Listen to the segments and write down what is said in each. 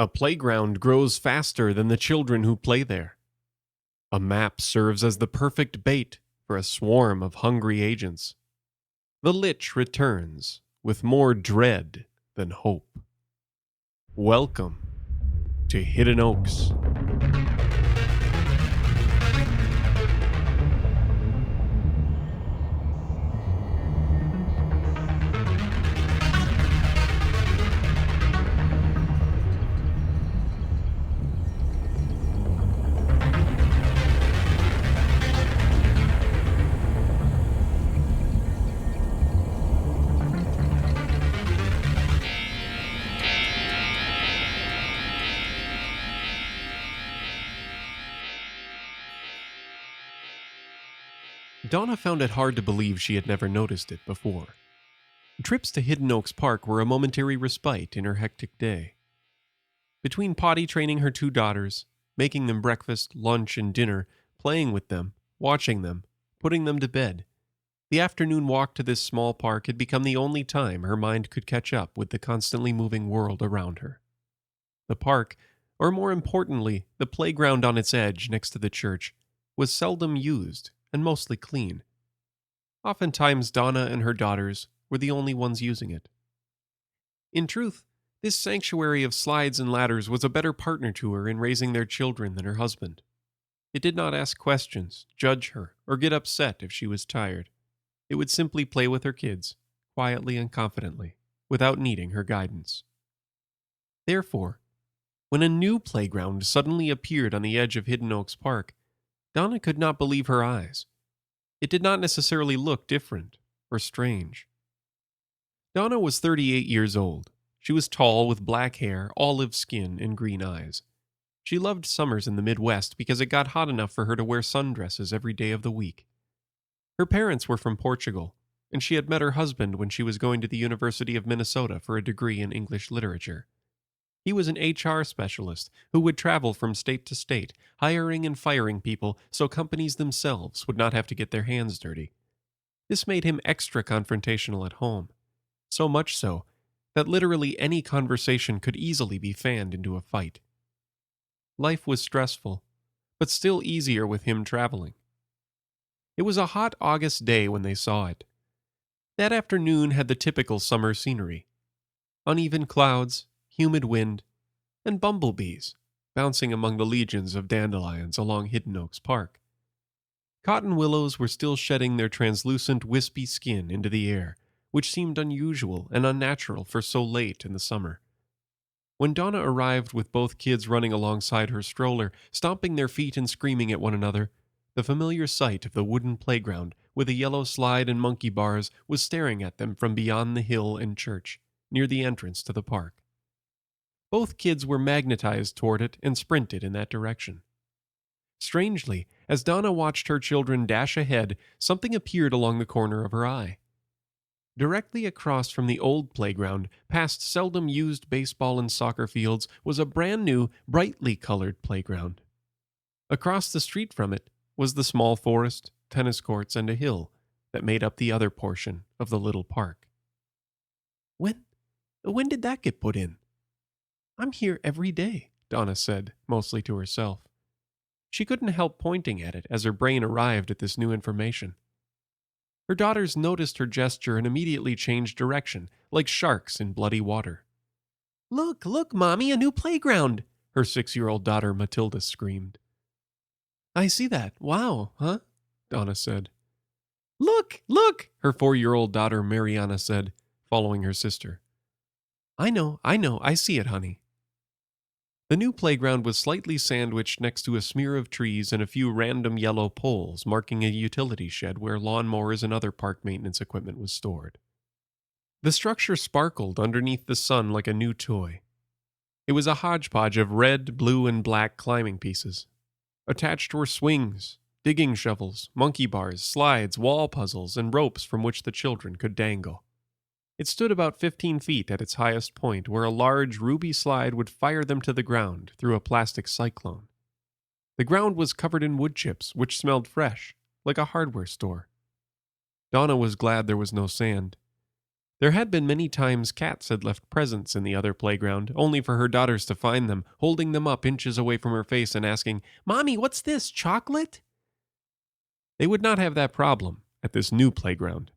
A playground grows faster than the children who play there. A map serves as the perfect bait for a swarm of hungry agents. The Lich returns with more dread than hope. Welcome to Hidden Oaks. Donna found it hard to believe she had never noticed it before. Trips to Hidden Oaks Park were a momentary respite in her hectic day. Between potty training her two daughters, making them breakfast, lunch, and dinner, playing with them, watching them, putting them to bed, the afternoon walk to this small park had become the only time her mind could catch up with the constantly moving world around her. The park, or more importantly, the playground on its edge next to the church, was seldom used and mostly clean. Oftentimes Donna and her daughters were the only ones using it. In truth, this sanctuary of slides and ladders was a better partner to her in raising their children than her husband. It did not ask questions, judge her, or get upset if she was tired. It would simply play with her kids, quietly and confidently, without needing her guidance. Therefore, when a new playground suddenly appeared on the edge of Hidden Oaks Park, Donna could not believe her eyes. It did not necessarily look different or strange. Donna was 38 years old. She was tall with black hair, olive skin, and green eyes. She loved summers in the Midwest because it got hot enough for her to wear sundresses every day of the week. Her parents were from Portugal, and she had met her husband when she was going to the University of Minnesota for a degree in English literature. He was an HR specialist who would travel from state to state, hiring and firing people so companies themselves would not have to get their hands dirty. This made him extra confrontational at home, so much so that literally any conversation could easily be fanned into a fight. Life was stressful, but still easier with him traveling. It was a hot August day when they saw it. That afternoon had the typical summer scenery: uneven clouds, humid wind, and bumblebees bouncing among the legions of dandelions along Hidden Oaks Park. Cotton willows were still shedding their translucent, wispy skin into the air, which seemed unusual and unnatural for so late in the summer. When Donna arrived with both kids running alongside her stroller, stomping their feet and screaming at one another, the familiar sight of the wooden playground with a yellow slide and monkey bars was staring at them from beyond the hill and church, near the entrance to the park. Both kids were magnetized toward it and sprinted in that direction. Strangely, as Donna watched her children dash ahead, something appeared along the corner of her eye. Directly across from the old playground, past seldom-used baseball and soccer fields, was a brand-new, brightly colored playground. Across the street from it was the small forest, tennis courts, and a hill that made up the other portion of the little park. When did that get put in? I'm here every day, Donna said, mostly to herself. She couldn't help pointing at it as her brain arrived at this new information. Her daughters noticed her gesture and immediately changed direction, like sharks in bloody water. Look, Mommy, a new playground!" her 6-year-old daughter Matilda screamed. "I see that. Wow, huh?" Donna said. Look, her 4-year-old daughter Mariana said, following her sister. I know, I see it, honey." The new playground was slightly sandwiched next to a smear of trees and a few random yellow poles marking a utility shed where lawnmowers and other park maintenance equipment was stored. The structure sparkled underneath the sun like a new toy. It was a hodgepodge of red, blue, and black climbing pieces. Attached were swings, digging shovels, monkey bars, slides, wall puzzles, and ropes from which the children could dangle. It stood about 15 feet at its highest point, where a large ruby slide would fire them to the ground through a plastic cyclone. The ground was covered in wood chips, which smelled fresh, like a hardware store. Donna was glad there was no sand. There had been many times cats had left presents in the other playground, only for her daughters to find them, holding them up inches away from her face and asking, "Mommy, what's this, chocolate?" They would not have that problem at this new playground.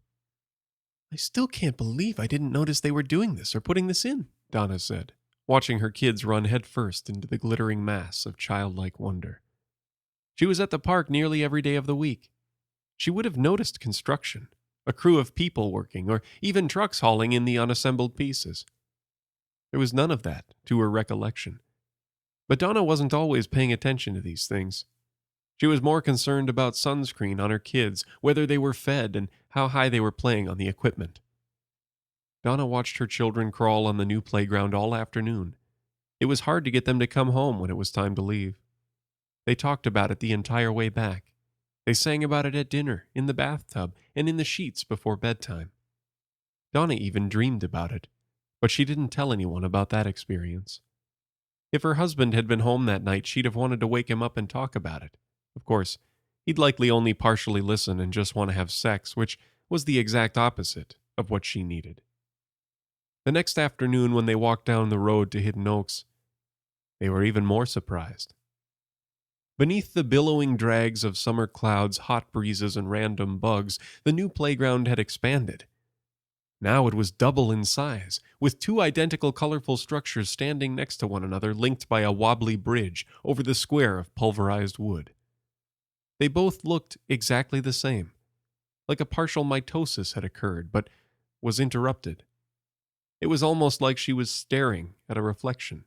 "I still can't believe I didn't notice they were doing this or putting this in," Donna said, watching her kids run headfirst into the glittering mass of childlike wonder. She was at the park nearly every day of the week. She would have noticed construction, a crew of people working, or even trucks hauling in the unassembled pieces. There was none of that, to her recollection. But Donna wasn't always paying attention to these things. She was more concerned about sunscreen on her kids, whether they were fed, and how high they were playing on the equipment. Donna watched her children crawl on the new playground all afternoon. It was hard to get them to come home when it was time to leave. They talked about it the entire way back. They sang about it at dinner, in the bathtub, and in the sheets before bedtime. Donna even dreamed about it, but she didn't tell anyone about that experience. If her husband had been home that night, she'd have wanted to wake him up and talk about it. Of course, he'd likely only partially listen and just want to have sex, which was the exact opposite of what she needed. The next afternoon, when they walked down the road to Hidden Oaks, they were even more surprised. Beneath the billowing drags of summer clouds, hot breezes, and random bugs, the new playground had expanded. Now it was double in size, with two identical colorful structures standing next to one another, linked by a wobbly bridge over the square of pulverized wood. They both looked exactly the same, like a partial mitosis had occurred, but was interrupted. It was almost like she was staring at a reflection.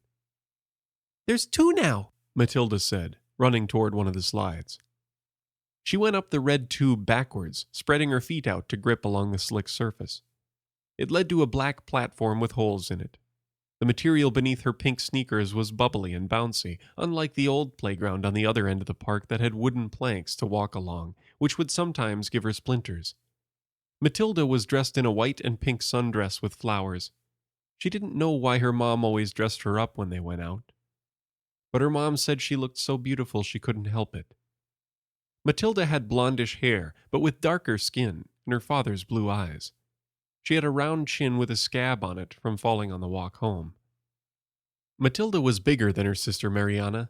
"There's two now," Matilda said, running toward one of the slides. She went up the red tube backwards, spreading her feet out to grip along the slick surface. It led to a black platform with holes in it. The material beneath her pink sneakers was bubbly and bouncy, unlike the old playground on the other end of the park that had wooden planks to walk along, which would sometimes give her splinters. Matilda was dressed in a white and pink sundress with flowers. She didn't know why her mom always dressed her up when they went out. But her mom said she looked so beautiful she couldn't help it. Matilda had blondish hair, but with darker skin, and her father's blue eyes. She had a round chin with a scab on it from falling on the walk home. Matilda was bigger than her sister Mariana,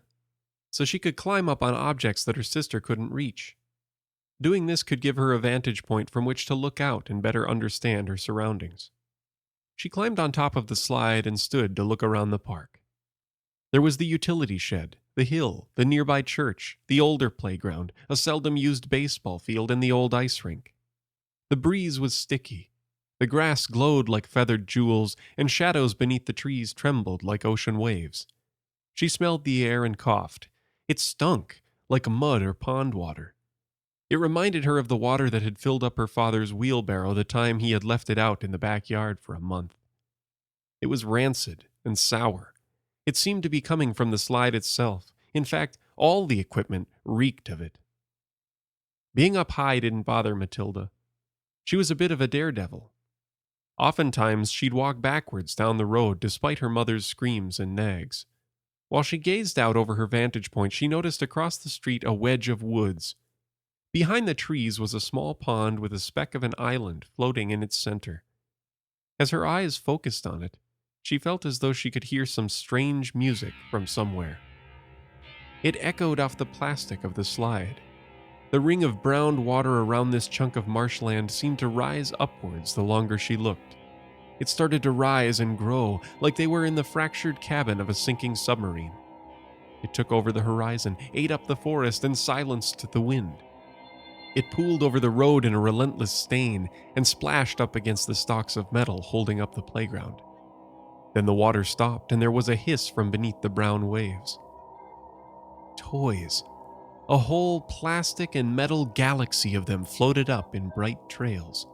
so she could climb up on objects that her sister couldn't reach. Doing this could give her a vantage point from which to look out and better understand her surroundings. She climbed on top of the slide and stood to look around the park. There was the utility shed, the hill, the nearby church, the older playground, a seldom-used baseball field, and the old ice rink. The breeze was sticky. The grass glowed like feathered jewels, and shadows beneath the trees trembled like ocean waves. She smelled the air and coughed. It stunk, like mud or pond water. It reminded her of the water that had filled up her father's wheelbarrow the time he had left it out in the backyard for a month. It was rancid and sour. It seemed to be coming from the slide itself. In fact, all the equipment reeked of it. Being up high didn't bother Matilda. She was a bit of a daredevil. Oftentimes, she'd walk backwards down the road despite her mother's screams and nags. While she gazed out over her vantage point, she noticed across the street a wedge of woods. Behind the trees was a small pond with a speck of an island floating in its center. As her eyes focused on it, she felt as though she could hear some strange music from somewhere. It echoed off the plastic of the slide. The ring of brown water around this chunk of marshland seemed to rise upwards the longer she looked. It started to rise and grow, like they were in the fractured cabin of a sinking submarine. It took over the horizon, ate up the forest, and silenced the wind. It pooled over the road in a relentless stain and splashed up against the stalks of metal holding up the playground. Then the water stopped, and there was a hiss from beneath the brown waves. Toys. A whole plastic and metal galaxy of them floated up in bright trails.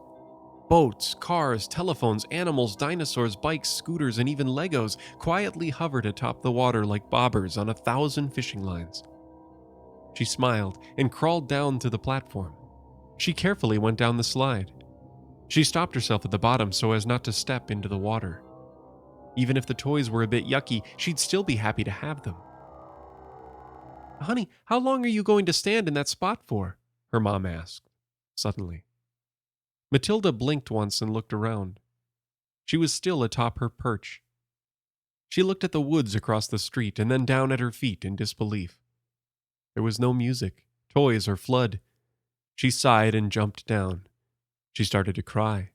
Boats, cars, telephones, animals, dinosaurs, bikes, scooters, and even Legos quietly hovered atop the water like bobbers on 1,000 fishing lines. She smiled and crawled down to the platform. She carefully went down the slide. She stopped herself at the bottom so as not to step into the water. Even if the toys were a bit yucky, she'd still be happy to have them. "Honey, how long are you going to stand in that spot for?" her mom asked, suddenly. Matilda blinked once and looked around. She was still atop her perch. She looked at the woods across the street and then down at her feet in disbelief. There was no music, toys, or flood. She sighed and jumped down. She started to cry.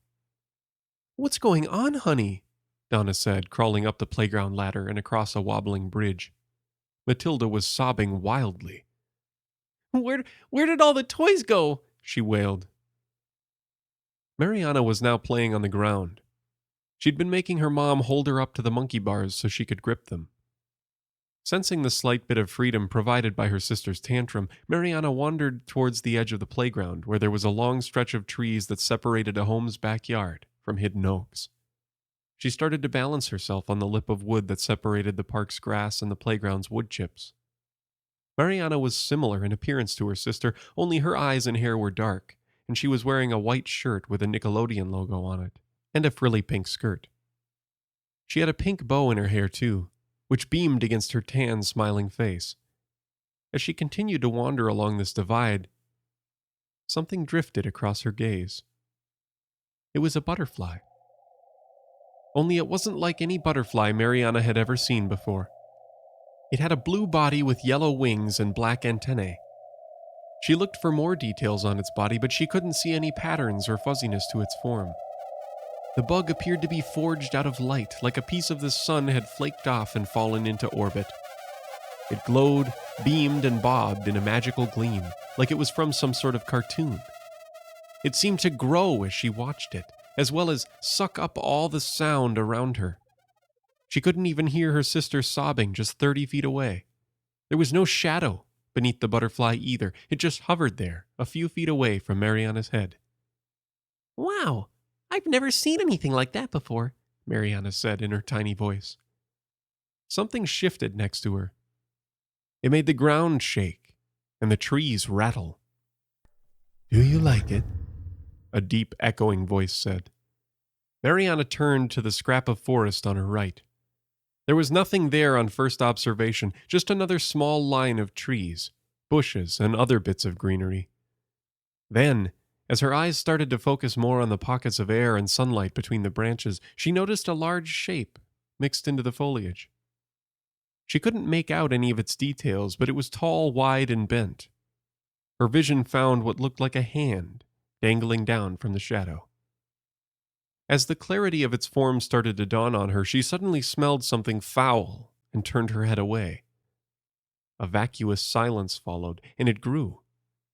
"What's going on, honey?" Donna said, crawling up the playground ladder and across a wobbling bridge. Matilda was sobbing wildly. Where did all the toys go?" she wailed. Mariana was now playing on the ground. She'd been making her mom hold her up to the monkey bars so she could grip them. Sensing the slight bit of freedom provided by her sister's tantrum, Mariana wandered towards the edge of the playground where there was a long stretch of trees that separated a home's backyard from hidden oaks. She started to balance herself on the lip of wood that separated the park's grass and the playground's wood chips. Mariana was similar in appearance to her sister, only her eyes and hair were dark, and she was wearing a white shirt with a Nickelodeon logo on it, and a frilly pink skirt. She had a pink bow in her hair too, which beamed against her tan, smiling face. As she continued to wander along this divide, something drifted across her gaze. It was a butterfly. Only it wasn't like any butterfly Mariana had ever seen before. It had a blue body with yellow wings and black antennae. She looked for more details on its body, but she couldn't see any patterns or fuzziness to its form. The bug appeared to be forged out of light, like a piece of the sun had flaked off and fallen into orbit. It glowed, beamed, and bobbed in a magical gleam, like it was from some sort of cartoon. It seemed to grow as she watched it, as well as suck up all the sound around her. She couldn't even hear her sister sobbing just 30 feet away. There was no shadow beneath the butterfly either. It just hovered there, a few feet away from Mariana's head. "Wow, I've never seen anything like that before," Mariana said in her tiny voice. Something shifted next to her. It made the ground shake and the trees rattle. "Do you like it?" a deep, echoing voice said. Mariana turned to the scrap of forest on her right. There was nothing there on first observation, just another small line of trees, bushes, and other bits of greenery. Then, as her eyes started to focus more on the pockets of air and sunlight between the branches, she noticed a large shape mixed into the foliage. She couldn't make out any of its details, but it was tall, wide, and bent. Her vision found what looked like a hand dangling down from the shadow. As the clarity of its form started to dawn on her, she suddenly smelled something foul and turned her head away. A vacuous silence followed, and it grew.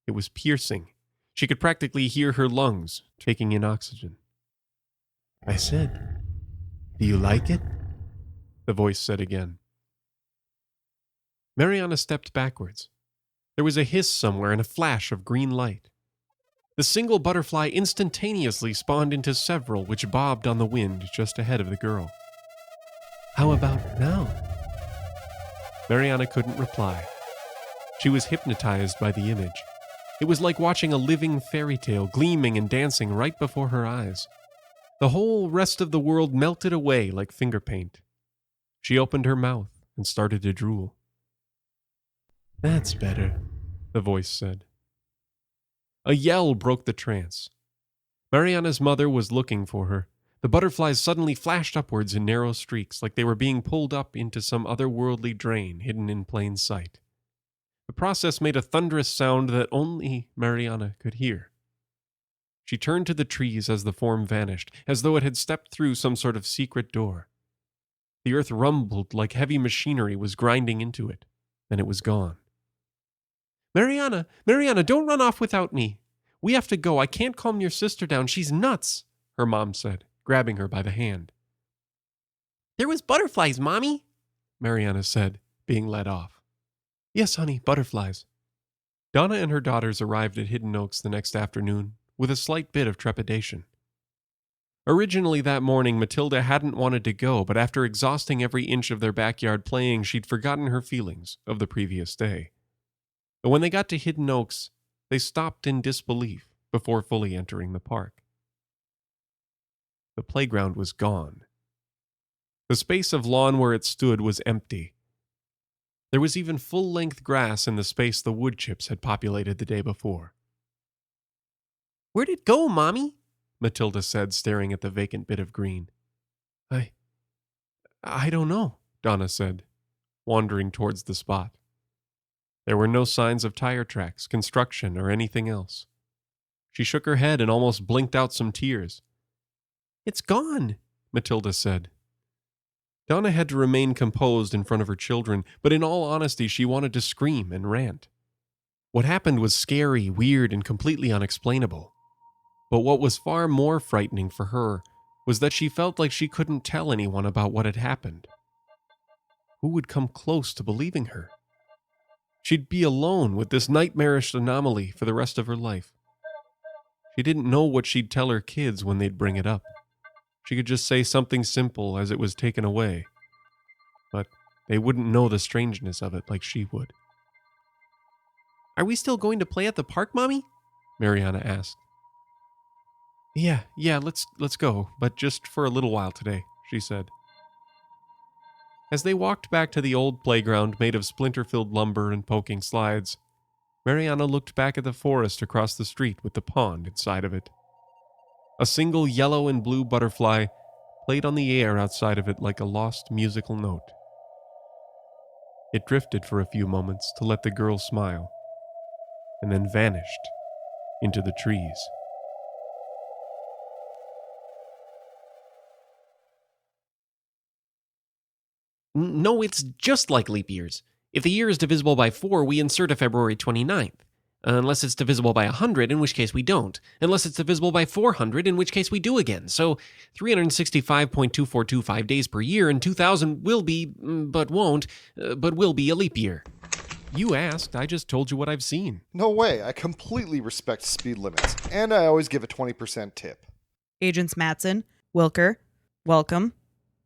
It was piercing. She could practically hear her lungs taking in oxygen. "I said, do you like it?" the voice said again. Mariana stepped backwards. There was a hiss somewhere and a flash of green light. The single butterfly instantaneously spawned into several, which bobbed on the wind just ahead of the girl. "How about now?" Mariana couldn't reply. She was hypnotized by the image. It was like watching a living fairy tale gleaming and dancing right before her eyes. The whole rest of the world melted away like finger paint. She opened her mouth and started to drool. "That's better," the voice said. A yell broke the trance. Mariana's mother was looking for her. The butterflies suddenly flashed upwards in narrow streaks, like they were being pulled up into some otherworldly drain hidden in plain sight. The process made a thunderous sound that only Mariana could hear. She turned to the trees as the form vanished, as though it had stepped through some sort of secret door. The earth rumbled like heavy machinery was grinding into it, and it was gone. Mariana, don't run off without me. We have to go. I can't calm your sister down. She's nuts," her mom said, grabbing her by the hand. "There was butterflies, Mommy," Mariana said, being led off. "Yes, honey, butterflies." Donna and her daughters arrived at Hidden Oaks the next afternoon with a slight bit of trepidation. Originally that morning, Matilda hadn't wanted to go, but after exhausting every inch of their backyard playing, she'd forgotten her feelings of the previous day. But when they got to Hidden Oaks, they stopped in disbelief before fully entering the park. The playground was gone. The space of lawn where it stood was empty. There was even full-length grass in the space the wood chips had populated the day before. "Where'd it go, Mommy?" Matilda said, staring at the vacant bit of green. I... I don't know, Donna said, wandering towards the spot. There were no signs of tire tracks, construction, or anything else. She shook her head and almost blinked out some tears. It's gone, Matilda said. Donna had to remain composed in front of her children, but in all honesty, she wanted to scream and rant. What happened was scary, weird, and completely unexplainable. But what was far more frightening for her was that she felt like she couldn't tell anyone about what had happened. Who would come close to believing her? She'd be alone with this nightmarish anomaly for the rest of her life. She didn't know what she'd tell her kids when they'd bring it up. She could just say something simple as it was taken away. But they wouldn't know the strangeness of it like she would. Are we still going to play at the park, Mommy? Mariana asked. Yeah, let's go, but just for a little while today, she said. As they walked back to the old playground made of splinter-filled lumber and poking slides, Mariana looked back at the forest across the street with the pond inside of it. A single yellow and blue butterfly played on the air outside of it like a lost musical note. It drifted for a few moments to let the girl smile, and then vanished into the trees. No, it's just like leap years. If the year is divisible by 4, we insert a February 29th. Unless it's divisible by 100, in which case we don't. Unless it's divisible by 400, in which case we do again. So 365.2425 days per year, and 2000 will be, but won't, but will be a leap year. You asked, I just told you what I've seen. No way, I completely respect speed limits, and I always give a 20% tip. Agents Matson, Wilker, welcome.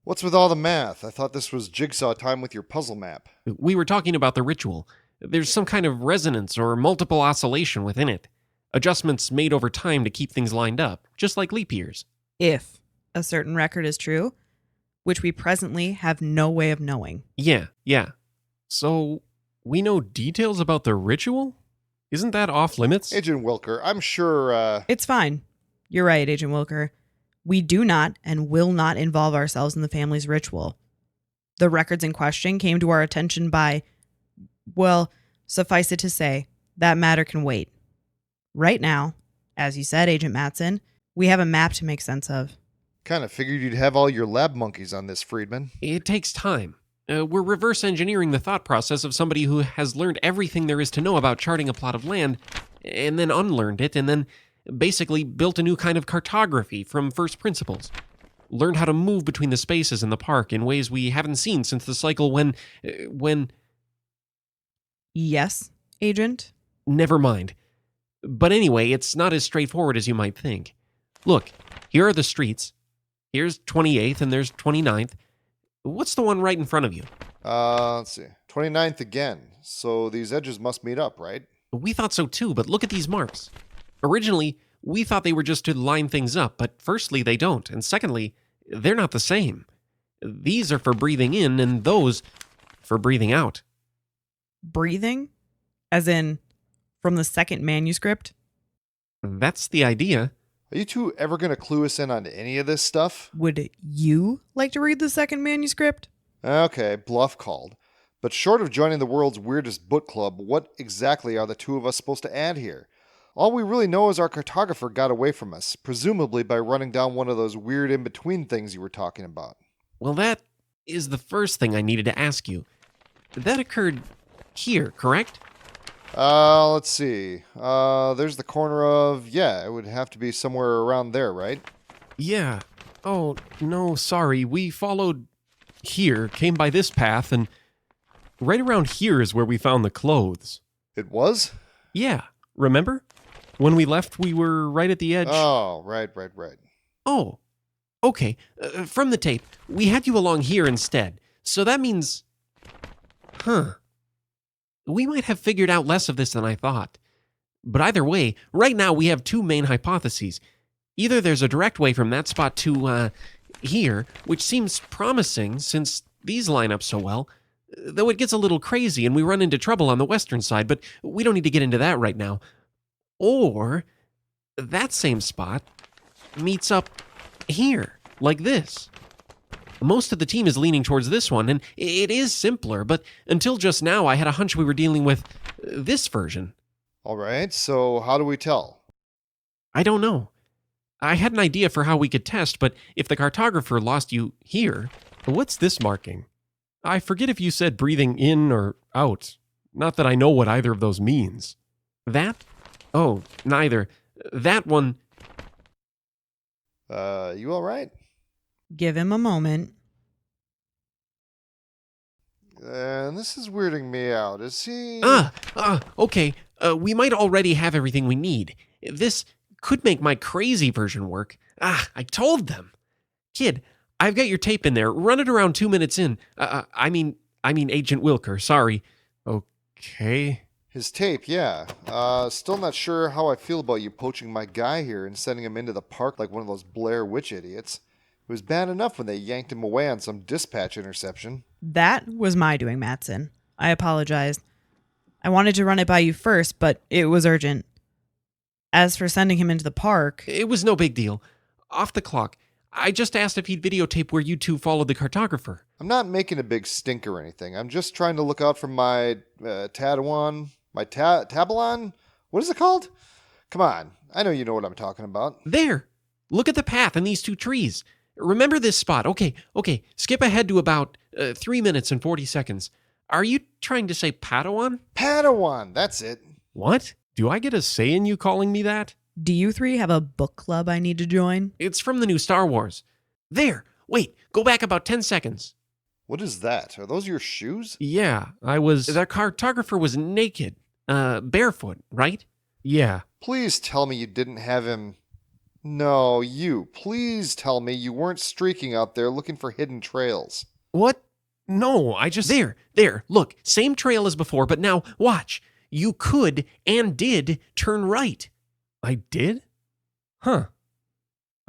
What's with all the math? I thought this was jigsaw time with your puzzle map. We were talking about the ritual. There's some kind of resonance or multiple oscillation within it. Adjustments made over time to keep things lined up, just like leap years. If a certain record is true, which we presently have no way of knowing. Yeah. So, we know details about the ritual? Isn't that off limits? Agent Wilker, I'm sure, It's fine. You're right, Agent Wilker. We do not and will not involve ourselves in the family's ritual. The records in question came to our attention by, well, suffice it to say, that matter can wait. Right now, as you said, Agent Matson, we have a map to make sense of. Kind of figured you'd have all your lab monkeys on this, Friedman. It takes time. We're reverse engineering the thought process of somebody who has learned everything there is to know about charting a plot of land, and then unlearned it, and then basically built a new kind of cartography from first principles. Learned how to move between the spaces in the park in ways we haven't seen since the cycle when... Yes, Agent? Never mind. But anyway, it's not as straightforward as you might think. Look, here are the streets. Here's 28th and there's 29th. What's the one right in front of you? Let's see. 29th again. So these edges must meet up, right? We thought so too, but look at these marks. Originally, we thought they were just to line things up, but firstly, they don't, and secondly, they're not the same. These are for breathing in, and those for breathing out. Breathing? As in, from the second manuscript? That's the idea. Are you two ever going to clue us in on any of this stuff? Would you like to read the second manuscript? Okay, bluff called. But short of joining the world's weirdest book club, what exactly are the two of us supposed to add here? All we really know is our cartographer got away from us, presumably by running down one of those weird in-between things you were talking about. Well, that is the first thing I needed to ask you. That occurred here, correct? Let's see. There's the corner of... Yeah, it would have to be somewhere around there, right? Yeah. Oh, no, sorry. We followed here, came by this path, and right around here is where we found the clothes. It was? Yeah. Remember? When we left, we were right at the edge. Oh, right. Oh, okay. From the tape, we had you along here instead. So that means... We might have figured out less of this than I thought. But either way, right now we have two main hypotheses. Either there's a direct way from that spot to, here, which seems promising since these line up so well, though it gets a little crazy and we run into trouble on the western side, but we don't need to get into that right now. Or that same spot meets up here, like this. Most of the team is leaning towards this one, and it is simpler, but until just now I had a hunch we were dealing with this version. All right, so how do we tell? I don't know. I had an idea for how we could test, but if the cartographer lost you here, what's this marking? I forget if you said breathing in or out. Not that I know what either of those means. That? Oh, neither. That one. You all right? Give him a moment. This is weirding me out. Is he... Okay. We might already have everything we need. This could make my crazy version work. I told them. Kid, I've got your tape in there. Run it around 2 minutes in. I mean Agent Wilker, sorry. Okay. His tape, yeah. Still not sure how I feel about you poaching my guy here and sending him into the park like one of those Blair Witch idiots. It was bad enough when they yanked him away on some dispatch interception. That was my doing, Matson. I apologize. I wanted to run it by you first, but it was urgent. As for sending him into the park... It was no big deal. Off the clock. I just asked if he'd videotape where you two followed the cartographer. I'm not making a big stink or anything. I'm just trying to look out for my Tadawon... My Tabalon? What is it called? Come on. I know you know what I'm talking about. There. Look at the path and these 2 trees. Remember this spot. Okay. Skip ahead to about 3 minutes and 40 seconds. Are you trying to say Padawan? Padawan, that's it. What? Do I get a say in you calling me that? Do you 3 have a book club I need to join? It's from the new Star Wars. There. Wait, go back about 10 seconds. What is that? Are those your shoes? Yeah, the cartographer was naked. Barefoot, right? Yeah. Please tell me you didn't have him... No, you. Please tell me you weren't streaking out there looking for hidden trails. What? No, I just... There, look, same trail as before, but now, watch. You could and did turn right. I did? Huh.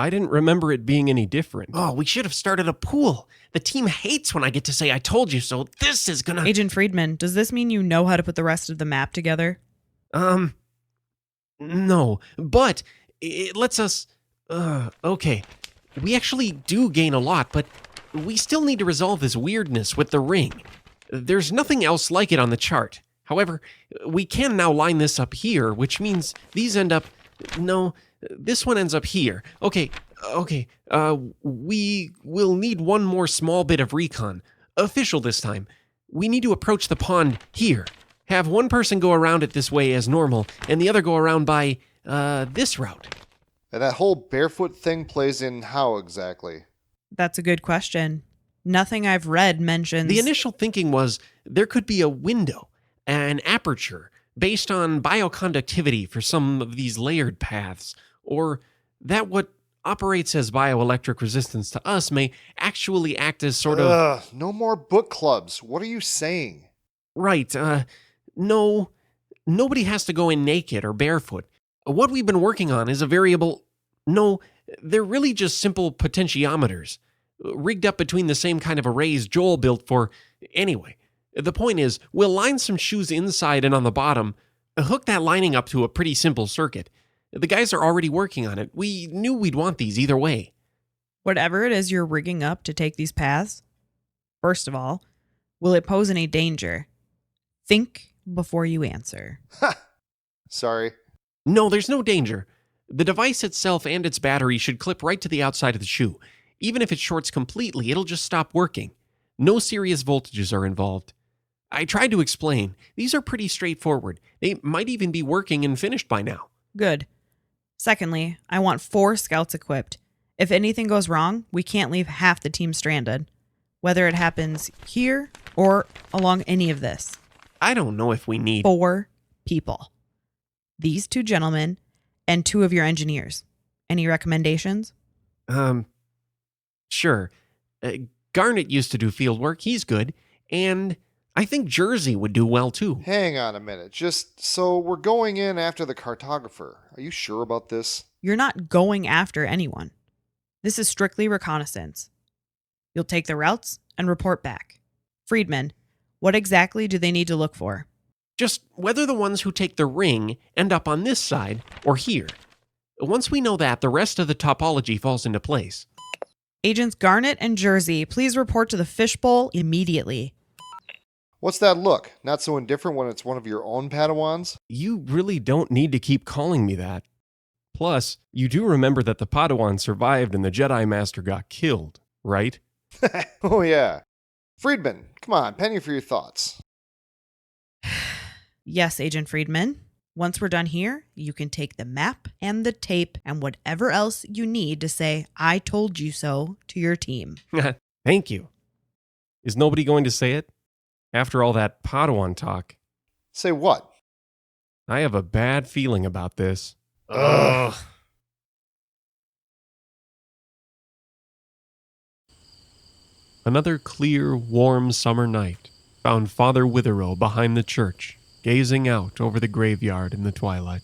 I didn't remember it being any different. Oh, we should have started a pool. The team hates when I get to say I told you so. This is gonna... Agent Friedman, does this mean you know how to put the rest of the map together? No, but it lets us... okay. We actually do gain a lot, but we still need to resolve this weirdness with the ring. There's nothing else like it on the chart. However, we can now line this up here, which means these end up... No, this one ends up here. Okay, we will need one more small bit of recon. Official this time. We need to approach the pond here. Have one person go around it this way as normal, and the other go around by, this route. And that whole barefoot thing plays in how exactly? That's a good question. Nothing I've read mentions... The initial thinking was there could be a window, an aperture, based on bioconductivity for some of these layered paths, or that what operates as bioelectric resistance to us may actually act as sort of... No more book clubs. What are you saying? Right, no, nobody has to go in naked or barefoot. What we've been working on is a variable... No, they're really just simple potentiometers, rigged up between the same kind of arrays Joel built for... Anyway, the point is, we'll line some shoes inside and on the bottom, hook that lining up to a pretty simple circuit. The guys are already working on it. We knew we'd want these either way. Whatever it is you're rigging up to take these paths, first of all, will it pose any danger? Think before you answer. Ha! Sorry. No, there's no danger. The device itself and its battery should clip right to the outside of the shoe. Even if it shorts completely, it'll just stop working. No serious voltages are involved. I tried to explain. These are pretty straightforward. They might even be working and finished by now. Good. Secondly, I want 4 scouts equipped. If anything goes wrong, we can't leave half the team stranded. Whether it happens here or along any of this. I don't know if we need... 4 people. These 2 gentlemen and 2 of your engineers. Any recommendations? Sure. Garnet used to do field work. He's good. And I think Jersey would do well, too. Hang on a minute. Just so we're going in after the cartographer. Are you sure about this? You're not going after anyone. This is strictly reconnaissance. You'll take the routes and report back. Friedman, what exactly do they need to look for? Just whether the ones who take the ring end up on this side or here. Once we know that, the rest of the topology falls into place. Agents Garnett and Jersey, please report to the fishbowl immediately. What's that look? Not so indifferent when it's one of your own Padawans? You really don't need to keep calling me that. Plus, you do remember that the Padawan survived and the Jedi Master got killed, right? Oh, yeah. Friedman, come on, penny for your thoughts. Yes, Agent Friedman. Once we're done here, you can take the map and the tape and whatever else you need to say, "I told you so" to your team. Thank you. Is nobody going to say it? After all that Padawan talk, Say what? I have a bad feeling about this. Ugh. Another clear, warm summer night found Father Witherow behind the church, gazing out over the graveyard in the twilight.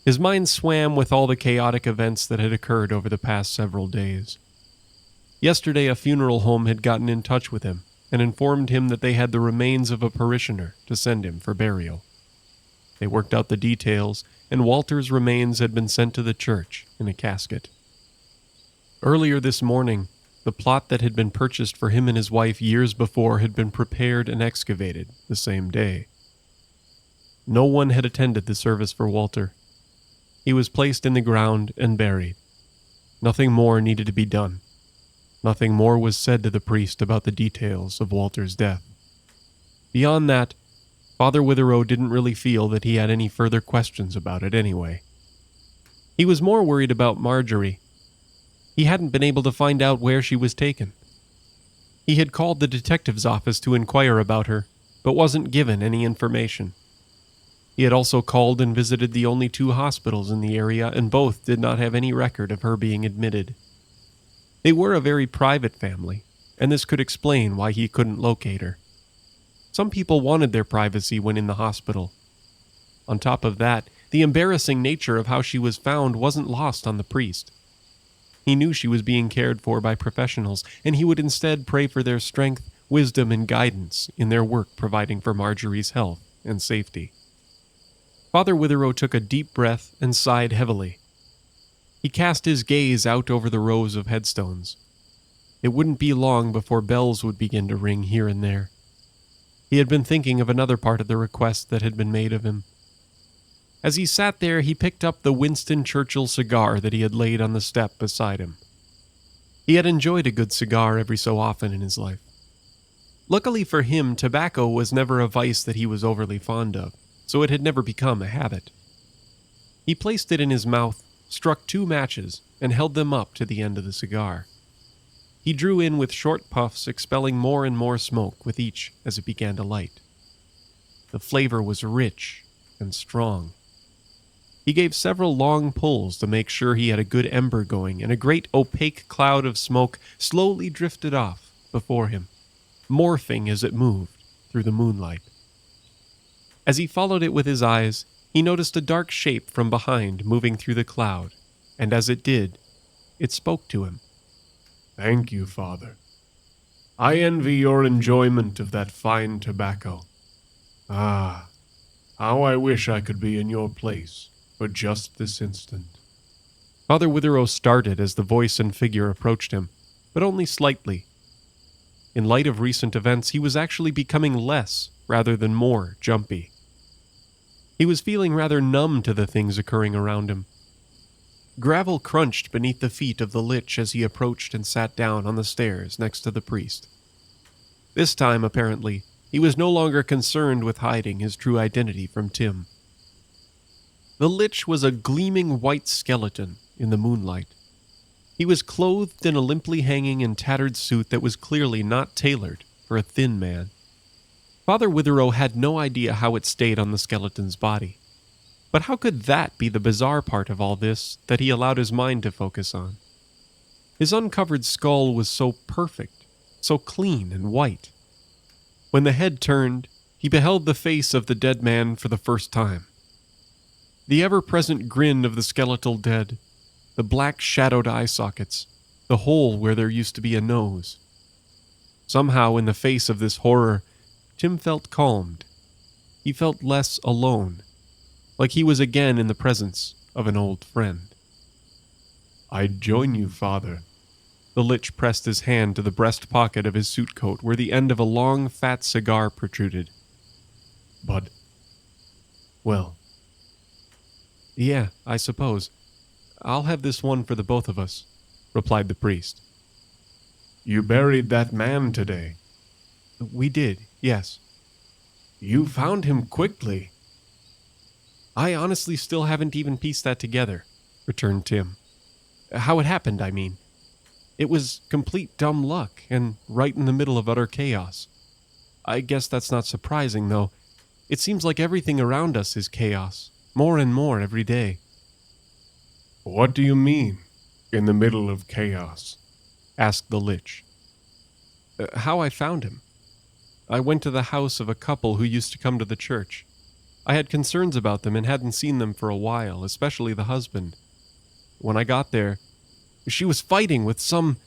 His mind swam with all the chaotic events that had occurred over the past several days. Yesterday, a funeral home had gotten in touch with him and informed him that they had the remains of a parishioner to send him for burial. They worked out the details, and Walter's remains had been sent to the church in a casket. Earlier this morning, the plot that had been purchased for him and his wife years before had been prepared and excavated the same day. No one had attended the service for Walter. He was placed in the ground and buried. Nothing more needed to be done. Nothing more was said to the priest about the details of Walter's death. Beyond that, Father Witherow didn't really feel that he had any further questions about it anyway. He was more worried about Marjorie. He hadn't been able to find out where she was taken. He had called the detective's office to inquire about her, but wasn't given any information. He had also called and visited the only 2 hospitals in the area, and both did not have any record of her being admitted. They were a very private family, and this could explain why he couldn't locate her. Some people wanted their privacy when in the hospital. On top of that, the embarrassing nature of how she was found wasn't lost on the priest. He knew she was being cared for by professionals, and he would instead pray for their strength, wisdom, and guidance in their work providing for Marjorie's health and safety. Father Witherow took a deep breath and sighed heavily. He cast his gaze out over the rows of headstones. It wouldn't be long before bells would begin to ring here and there. He had been thinking of another part of the request that had been made of him. As he sat there, he picked up the Winston Churchill cigar that he had laid on the step beside him. He had enjoyed a good cigar every so often in his life. Luckily for him, tobacco was never a vice that he was overly fond of, so it had never become a habit. He placed it in his mouth, struck 2 matches, and held them up to the end of the cigar. He drew in with short puffs, expelling more and more smoke with each as it began to light. The flavor was rich and strong. He gave several long pulls to make sure he had a good ember going, and a great opaque cloud of smoke slowly drifted off before him, morphing as it moved through the moonlight. As he followed it with his eyes, he noticed a dark shape from behind moving through the cloud, and as it did, it spoke to him. "Thank you, Father. I envy your enjoyment of that fine tobacco. Ah, how I wish I could be in your place for just this instant." Father Witherow started as the voice and figure approached him, but only slightly. In light of recent events, he was actually becoming less rather than more jumpy. He was feeling rather numb to the things occurring around him. Gravel crunched beneath the feet of the lich as he approached and sat down on the stairs next to the priest. This time, apparently, he was no longer concerned with hiding his true identity from Tim. The lich was a gleaming white skeleton in the moonlight. He was clothed in a limply hanging and tattered suit that was clearly not tailored for a thin man. Father Witherow had no idea how it stayed on the skeleton's body. But how could that be the bizarre part of all this that he allowed his mind to focus on? His uncovered skull was so perfect, so clean and white. When the head turned, he beheld the face of the dead man for the first time. The ever-present grin of the skeletal dead, the black shadowed eye sockets, the hole where there used to be a nose. Somehow, in the face of this horror, Tim felt calmed. He felt less alone, like he was again in the presence of an old friend. "I'd join you, Father, The Lich pressed his hand to the breast pocket of his suit coat where the end of a long, fat cigar protruded. But, well, yeah, I suppose. I'll have this one for the both of us, replied the priest. You buried that man today? We did, yes. You found him quickly. I honestly still haven't even pieced that together, returned Tim. How it happened, I mean. It was complete dumb luck, and right in the middle of utter chaos. I guess that's not surprising, though. It seems like everything around us is chaos, more and more every day. What do you mean, in the middle of chaos? Asked the Lich. How I found him. I went to the house of a couple who used to come to the church. I had concerns about them and hadn't seen them for a while, especially the husband. When I got there, she was fighting with some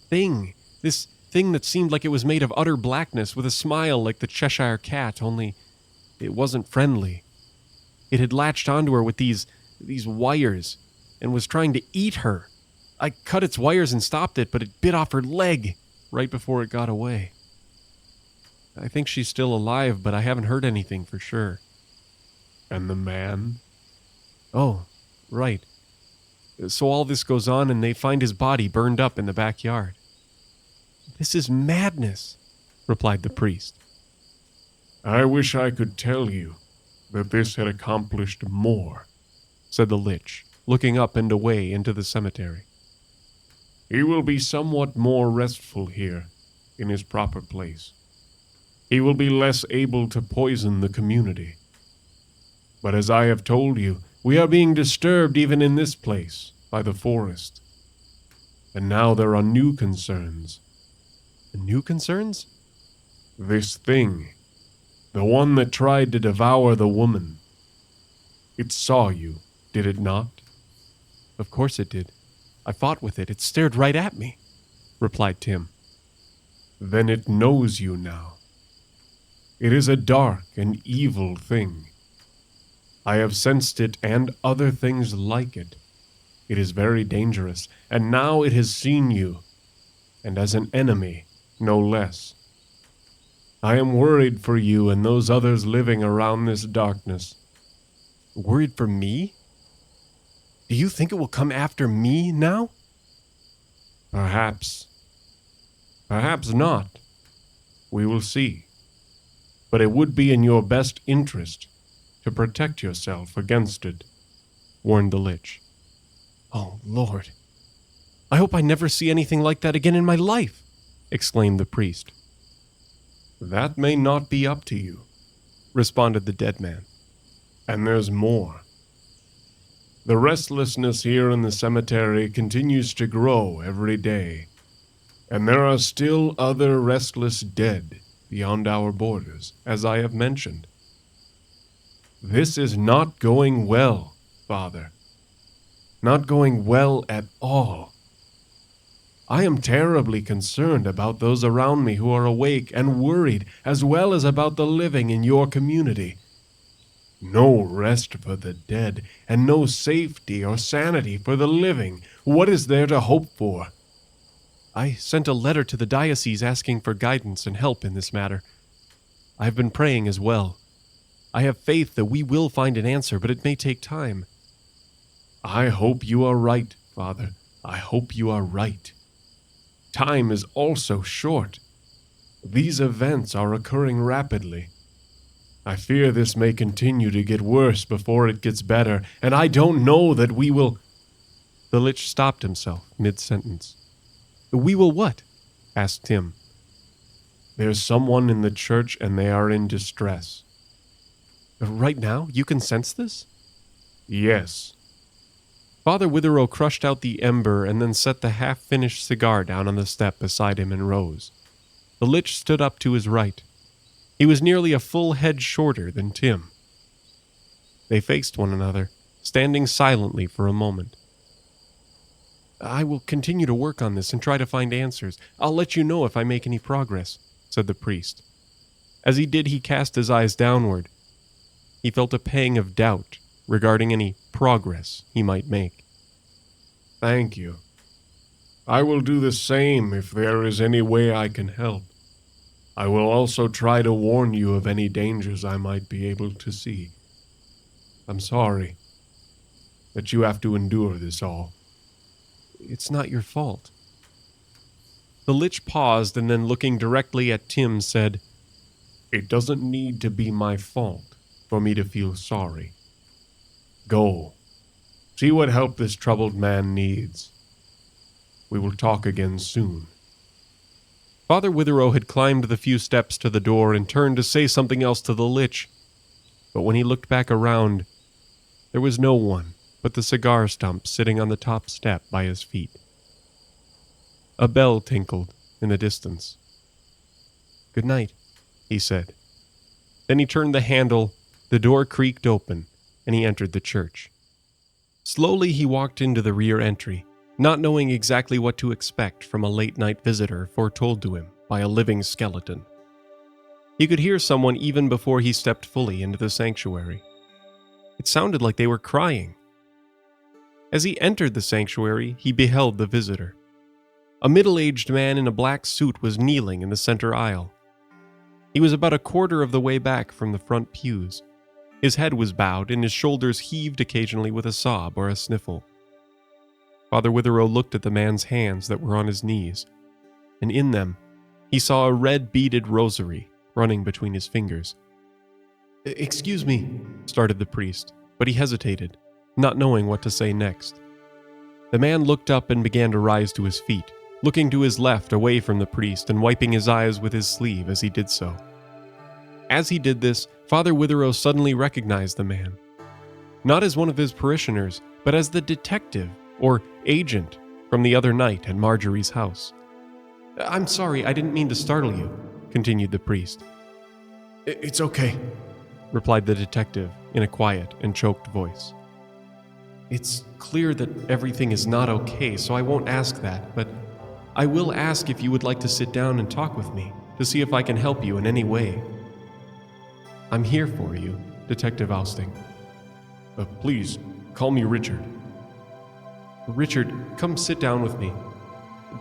thing. This thing that seemed like it was made of utter blackness with a smile like the Cheshire Cat, only it wasn't friendly. It had latched onto her with these wires and was trying to eat her. I cut its wires and stopped it, but it bit off her leg right before it got away. I think she's still alive, but I haven't heard anything for sure. And the man? Oh, right. So all this goes on and they find his body burned up in the backyard. This is madness, replied the priest. I wish I could tell you that this had accomplished more, said the Lich, looking up and away into the cemetery. He will be somewhat more restful here, in his proper place. He will be less able to poison the community. But as I have told you, we are being disturbed even in this place by the forest. And now there are new concerns. New concerns? This thing, the one that tried to devour the woman. It saw you, did it not? Of course it did. I fought with it. It stared right at me, replied Tim. Then it knows you now. It is a dark and evil thing. I have sensed it and other things like it. It is very dangerous, and now it has seen you, and as an enemy, no less. I am worried for you and those others living around this darkness. Worried for me? Do you think it will come after me now? Perhaps. Perhaps not. We will see. But it would be in your best interest to protect yourself against it, warned the Lich. Oh, Lord. I hope I never see anything like that again in my life, exclaimed the priest. That may not be up to you, responded the dead man. And there's more. The restlessness here in the cemetery continues to grow every day, and there are still other restless dead beyond our borders, as I have mentioned. This is not going well, Father. Not going well at all. I am terribly concerned about those around me who are awake and worried, as well as about the living in your community. No rest for the dead, and no safety or sanity for the living. What is there to hope for? I sent a letter to the diocese asking for guidance and help in this matter. I have been praying as well. I have faith that we will find an answer, but it may take time. I hope you are right, Father. I hope you are right. Time is also short. These events are occurring rapidly. I fear this may continue to get worse before it gets better, and I don't know that we will... The Lich stopped himself mid-sentence. We will what? Asked Tim. There's someone in the church and they are in distress. Right now? You can sense this? Yes. Father Witherow crushed out the ember and then set the half-finished cigar down on the step beside him and rose. The Lich stood up to his right. He was nearly a full head shorter than Tim. They faced one another, standing silently for a moment. I will continue to work on this and try to find answers. I'll let you know if I make any progress, said the priest. As he did, he cast his eyes downward. He felt a pang of doubt regarding any progress he might make. Thank you. I will do the same if there is any way I can help. I will also try to warn you of any dangers I might be able to see. I'm sorry that you have to endure this all. It's not your fault. The Lich paused and then, looking directly at Tim, said, It doesn't need to be my fault for me to feel sorry. Go. See what help this troubled man needs. We will talk again soon. Father Witherow had climbed the few steps to the door and turned to say something else to the Lich. But when he looked back around, there was no one but the cigar stump sitting on the top step by his feet. A bell tinkled in the distance. Good night, he said. Then he turned the handle, the door creaked open, and he entered the church. Slowly he walked into the rear entry, not knowing exactly what to expect from a late-night visitor foretold to him by a living skeleton. He could hear someone even before he stepped fully into the sanctuary. It sounded like they were crying. As he entered the sanctuary, he beheld the visitor. A middle-aged man in a black suit was kneeling in the center aisle. He was about a quarter of the way back from the front pews. His head was bowed and his shoulders heaved occasionally with a sob or a sniffle. Father Witherow looked at the man's hands that were on his knees, and in them he saw a red beaded rosary running between his fingers. "Excuse me," started the priest, but he hesitated, not knowing what to say next. The man looked up and began to rise to his feet, looking to his left away from the priest and wiping his eyes with his sleeve as he did so. As he did this, Father Witherow suddenly recognized the man, not as one of his parishioners, but as the detective or agent from the other night at Marjorie's house. "I'm sorry, I didn't mean to startle you," continued the priest. "It's okay," replied the detective in a quiet and choked voice. "It's clear that everything is not okay, so I won't ask that, but I will ask if you would like to sit down and talk with me to see if I can help you in any way. I'm here for you, Detective Ousting." Please, call me Richard." "Richard, come sit down with me.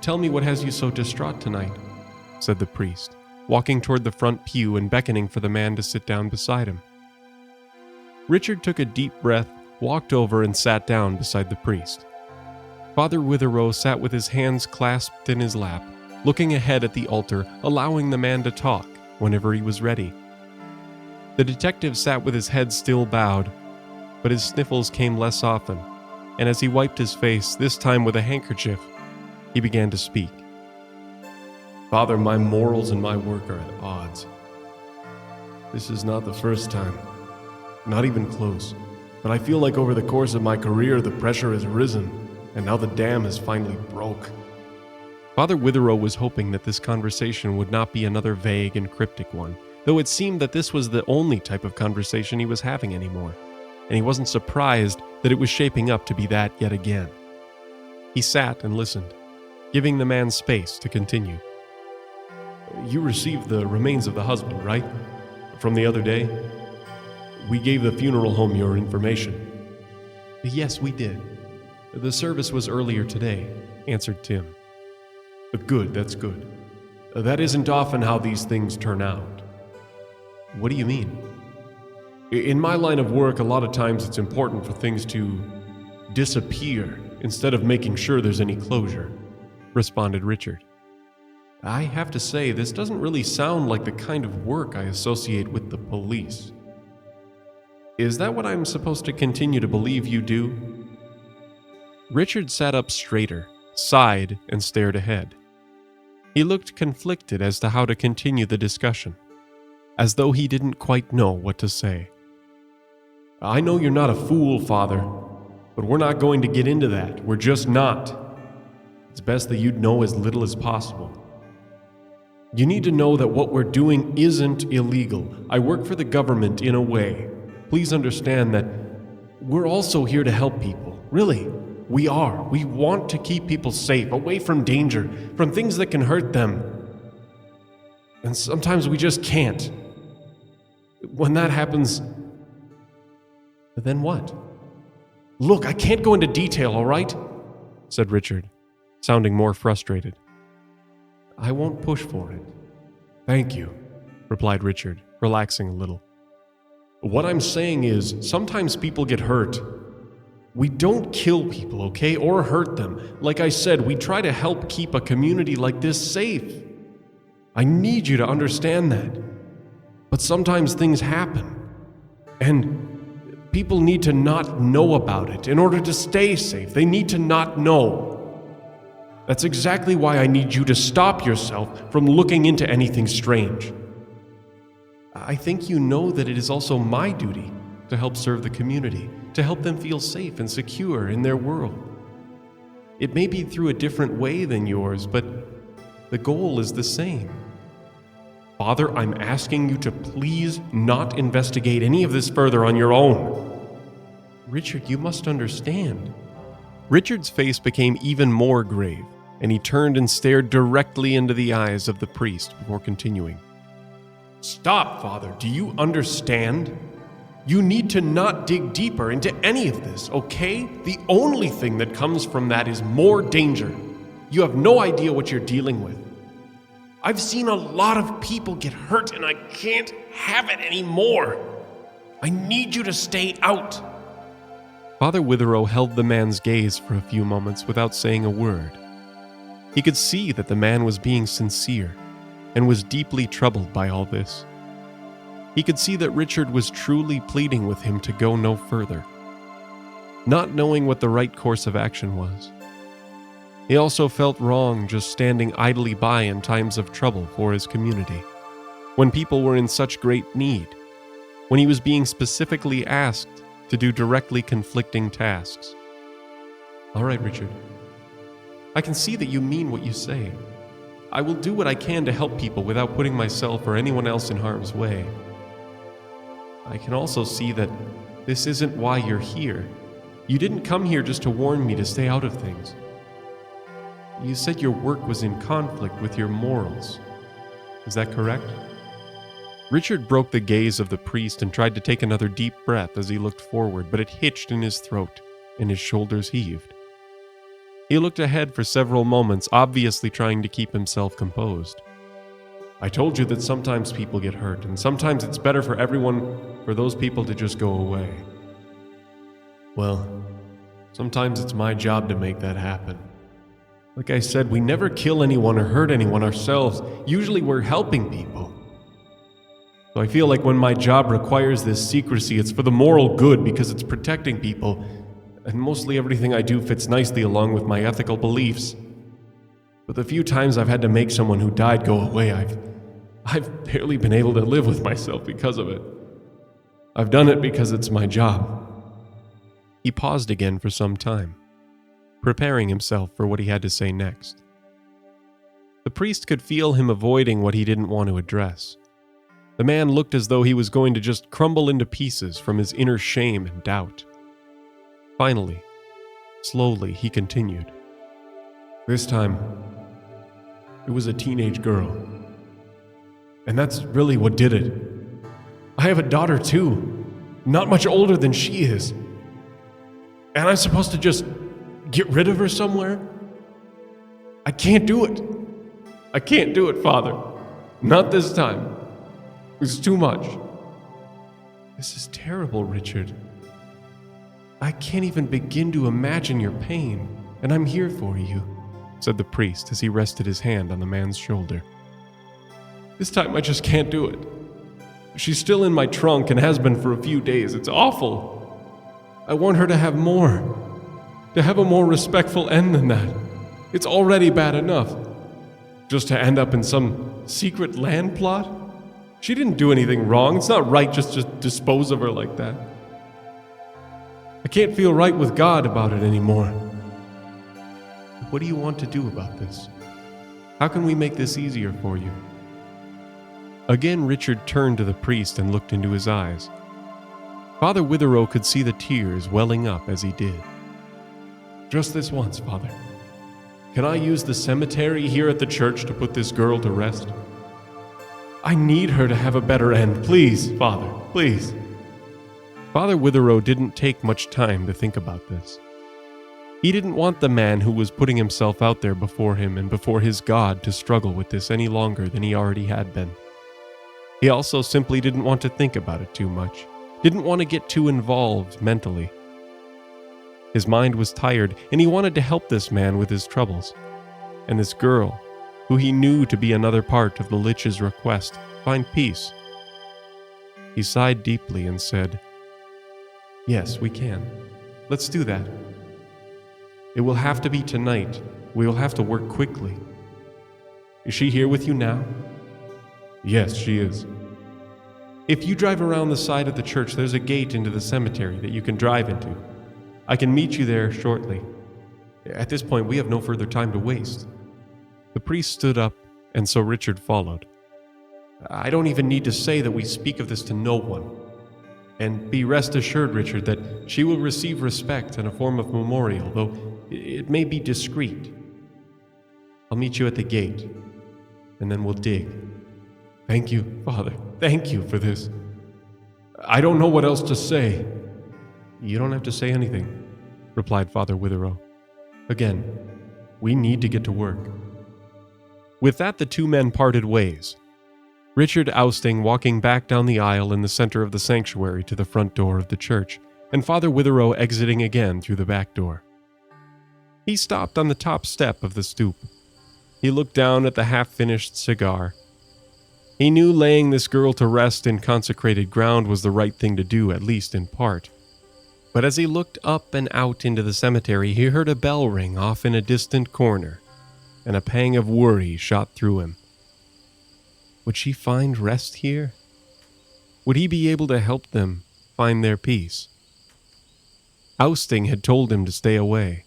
Tell me what has you so distraught tonight," said the priest, walking toward the front pew and beckoning for the man to sit down beside him. Richard took a deep breath, walked over and sat down beside the priest. Father Witherow sat with his hands clasped in his lap, looking ahead at the altar, allowing the man to talk whenever he was ready. The detective sat with his head still bowed, but his sniffles came less often, and as he wiped his face, this time with a handkerchief, he began to speak. "Father, my morals and my work are at odds. This is not the first time, not even close, but I feel like over the course of my career the pressure has risen, and now the dam has finally broke." Father Witherow was hoping that this conversation would not be another vague and cryptic one, though it seemed that this was the only type of conversation he was having anymore, and he wasn't surprised that it was shaping up to be that yet again. He sat and listened, giving the man space to continue. "You received the remains of the husband, right? From the other day? We gave the funeral home your information." "Yes, we did. The service was earlier today," answered Tim. "Good, that's good. That isn't often how these things turn out." "What do you mean?" "In my line of work, a lot of times it's important for things to disappear instead of making sure there's any closure," responded Richard. "I have to say, this doesn't really sound like the kind of work I associate with the police." "Is that what I'm supposed to continue to believe you do?" Richard sat up straighter, sighed, and stared ahead. He looked conflicted as to how to continue the discussion, as though he didn't quite know what to say. "I know you're not a fool, Father, but we're not going to get into that. We're just not. It's best that you'd know as little as possible. You need to know that what we're doing isn't illegal. I work for the government in a way. Please understand that we're also here to help people. Really, we are. We want to keep people safe, away from danger, from things that can hurt them. And sometimes we just can't. When that happens, then what?" "Look, I can't go into detail, all right?" said Richard. sounding more frustrated. "I won't push for it. Thank you," replied Richard, relaxing a little. "What I'm saying is, sometimes people get hurt. We don't kill people, okay, or hurt them. Like I said, we try to help keep a community like this safe. I need you to understand that. But sometimes things happen, and people need to not know about it in order to stay safe. They need to not know. That's exactly why I need you to stop yourself from looking into anything strange. I think you know that it is also my duty to help serve the community, to help them feel safe and secure in their world. It may be through a different way than yours, but the goal is the same. Father, I'm asking you to please not investigate any of this further on your own." "Richard, you must understand." Richard's face became even more grave, and he turned and stared directly into the eyes of the priest before continuing. "Stop, Father. Do you understand? You need to not dig deeper into any of this, okay? The only thing that comes from that is more danger. You have no idea what you're dealing with. I've seen a lot of people get hurt, and I can't have it anymore. I need you to stay out." Father Witherow held the man's gaze for a few moments without saying a word. He could see that the man was being sincere and was deeply troubled by all this. He could see that Richard was truly pleading with him to go no further, not knowing what the right course of action was. He also felt wrong just standing idly by in times of trouble for his community, when people were in such great need, when he was being specifically asked to do directly conflicting tasks. "All right, Richard. I can see that you mean what you say. I will do what I can to help people without putting myself or anyone else in harm's way. I can also see that this isn't why you're here. You didn't come here just to warn me to stay out of things. You said your work was in conflict with your morals. Is that correct?" Richard broke the gaze of the priest and tried to take another deep breath as he looked forward, but it hitched in his throat and his shoulders heaved. He looked ahead for several moments, obviously trying to keep himself composed. "I told you that sometimes people get hurt, and sometimes it's better for everyone for those people to just go away. Well, sometimes it's my job to make that happen. Like I said, we never kill anyone or hurt anyone ourselves. Usually we're helping people. So I feel like when my job requires this secrecy, it's for the moral good because it's protecting people, and mostly everything I do fits nicely along with my ethical beliefs. But the few times I've had to make someone who died go away, I've barely been able to live with myself because of it. I've done it because it's my job." He paused again for some time, preparing himself for what he had to say next. The priest could feel him avoiding what he didn't want to address. The man looked as though he was going to just crumble into pieces from his inner shame and doubt. Finally, slowly, he continued. "This time, it was a teenage girl. And that's really what did it. I have a daughter too, not much older than she is. And I'm supposed to just get rid of her somewhere? I can't do it. I can't do it, Father. Not this time. It's too much." "This is terrible, Richard. I can't even begin to imagine your pain, and I'm here for you," said the priest as he rested his hand on the man's shoulder. "This time I just can't do it. She's still in my trunk and has been for a few days. It's awful. I want her to have more, to have a more respectful end than that. It's already bad enough. Just to end up in some secret land plot? She didn't do anything wrong. It's not right just to dispose of her like that. I can't feel right with God about it anymore. What do you want to do about this? How can we make this easier for you?" Again, Richard turned to the priest and looked into his eyes. Father Witherow could see the tears welling up as he did. "Just this once, Father. Can I use the cemetery here at the church to put this girl to rest? I need her to have a better end. Please, Father, please." Father Witherow didn't take much time to think about this. He didn't want the man who was putting himself out there before him and before his God to struggle with this any longer than he already had been. He also simply didn't want to think about it too much, didn't want to get too involved mentally. His mind was tired, and he wanted to help this man with his troubles. And this girl, who he knew to be another part of the Lich's request, find peace. He sighed deeply and said, "Yes, we can. Let's do that. It will have to be tonight. We will have to work quickly. Is she here with you now?" "Yes, she is." "If you drive around the side of the church, there's a gate into the cemetery that you can drive into. I can meet you there shortly. At this point, we have no further time to waste." The priest stood up, and so Richard followed. "I don't even need to say that we speak of this to no one. And be rest assured, Richard, that she will receive respect in a form of memorial, though it may be discreet. I'll meet you at the gate, and then we'll dig." "Thank you, Father. Thank you for this. I don't know what else to say." "You don't have to say anything," replied Father Witherow. "Again, we need to get to work." With that, the two men parted ways. Richard Ousting walking back down the aisle in the center of the sanctuary to the front door of the church, and Father Witherow exiting again through the back door. He stopped on the top step of the stoop. He looked down at the half-finished cigar. He knew laying this girl to rest in consecrated ground was the right thing to do, at least in part. But as he looked up and out into the cemetery, he heard a bell ring off in a distant corner, and a pang of worry shot through him. Would she find rest here? Would he be able to help them find their peace? Ousting had told him to stay away.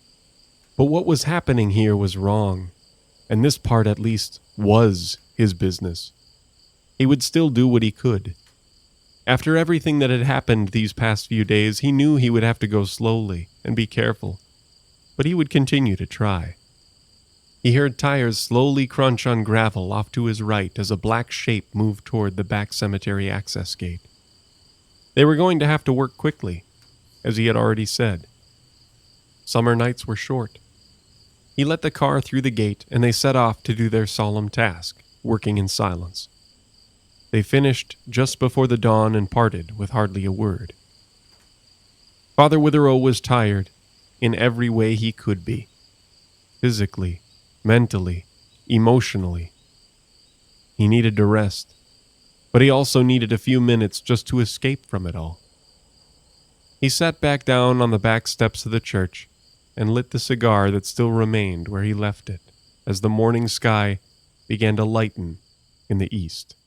But what was happening here was wrong, and this part at least was his business. He would still do what he could. After everything that had happened these past few days, he knew he would have to go slowly and be careful, but he would continue to try. He heard tires slowly crunch on gravel off to his right as a black shape moved toward the back cemetery access gate. They were going to have to work quickly, as he had already said. Summer nights were short. He let the car through the gate, and they set off to do their solemn task, working in silence. They finished just before the dawn and parted with hardly a word. Father Witherow was tired in every way he could be. Physically, mentally, emotionally. He needed to rest, but he also needed a few minutes just to escape from it all. He sat back down on the back steps of the church and lit the cigar that still remained where he left it as the morning sky began to lighten in the east.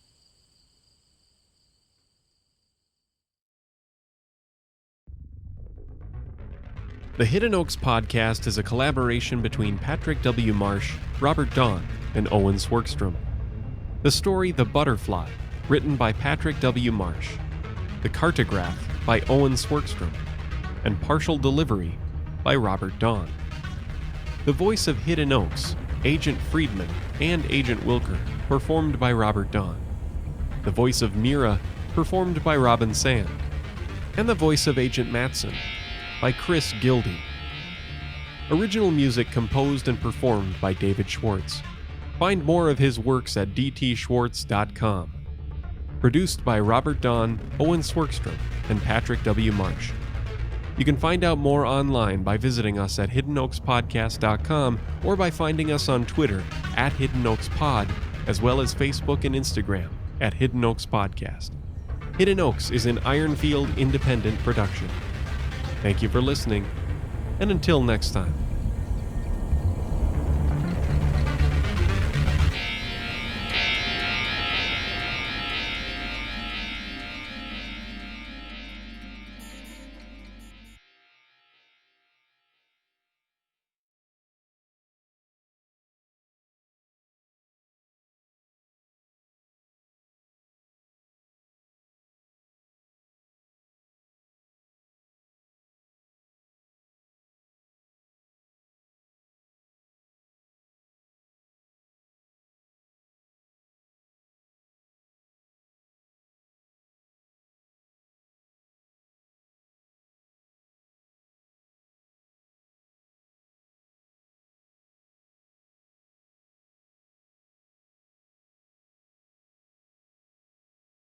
The Hidden Oaks podcast is a collaboration between Patrick W. Marsh, Robert Dawn, and Owen Swerkstrom. The story The Butterfly, written by Patrick W. Marsh. The Cartograph by Owen Swerkstrom. And Partial Delivery by Robert Dawn. The voice of Hidden Oaks, Agent Friedman, and Agent Wilker, performed by Robert Dawn. The voice of Mira, performed by Robin Sand. And the voice of Agent Matson, by Chris Gildy. Original music composed and performed by David Schwartz. Find more of his works at dtschwartz.com. Produced by Robert Dawn, Owen Swerkstrom, and Patrick W. Marsh. You can find out more online by visiting us at hiddenoakspodcast.com or by finding us on Twitter at Hidden Oaks Pod, as well as Facebook and Instagram at Hidden Oaks Podcast. Hidden Oaks is an Ironfield independent production. Thank you for listening, and until next time.